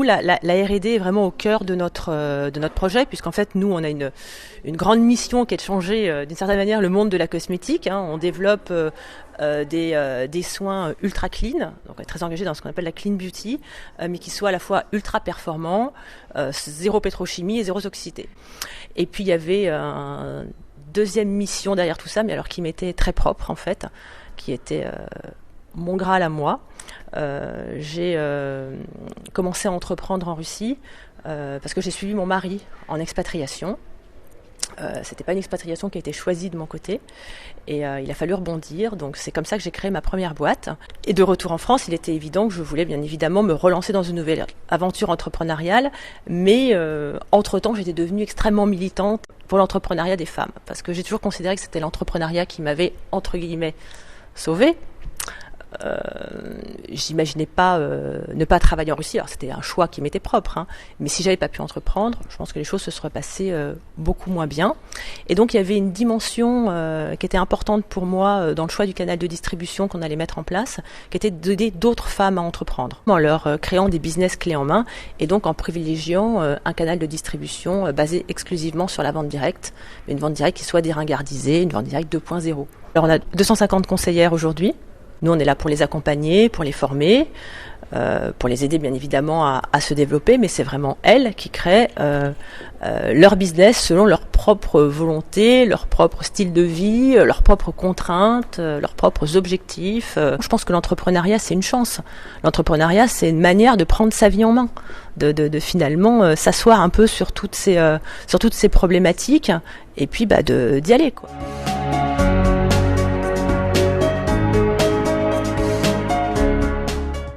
nous, la R&D est vraiment au cœur de notre projet, puisqu'en fait, nous, on a une grande mission qui est de changer, d'une certaine manière, le monde de la cosmétique. On développe des soins ultra clean, donc on est très engagé dans ce qu'on appelle la clean beauty, mais qui soient à la fois ultra performants, zéro pétrochimie et zéro toxicité. Et puis, il y avait une deuxième mission derrière tout ça, mais alors qui m'était très propre, en fait, qui était mon Graal à moi. J'ai commencé à entreprendre en Russie parce que j'ai suivi mon mari en expatriation. C'était pas une expatriation qui a été choisie de mon côté et il a fallu rebondir, donc c'est comme ça que j'ai créé ma première boîte. Et de retour en France, il était évident que je voulais bien évidemment me relancer dans une nouvelle aventure entrepreneuriale, mais entre-temps j'étais devenue extrêmement militante pour l'entrepreneuriat des femmes, parce que j'ai toujours considéré que c'était l'entrepreneuriat qui m'avait, entre guillemets, sauvée. J'imaginais pas ne pas travailler en Russie, alors c'était un choix qui m'était propre, mais si j'avais pas pu entreprendre, je pense que les choses se seraient passées beaucoup moins bien. Et donc il y avait une dimension qui était importante pour moi dans le choix du canal de distribution qu'on allait mettre en place, qui était d'aider d'autres femmes à entreprendre, en leur créant des business clés en main, et donc en privilégiant un canal de distribution basé exclusivement sur la vente directe, mais une vente directe qui soit déringardisée, une vente directe 2.0. Alors on a 250 conseillères aujourd'hui. Nous, on est là pour les accompagner, pour les former, pour les aider bien évidemment à se développer, mais c'est vraiment elles qui créent leur business selon leur propre volonté, leur propre style de vie, leurs propres contraintes, leurs propres objectifs. Je pense que l'entrepreneuriat, c'est une chance. L'entrepreneuriat, c'est une manière de prendre sa vie en main, de finalement s'asseoir un peu sur toutes ces problématiques et puis d'y aller, quoi.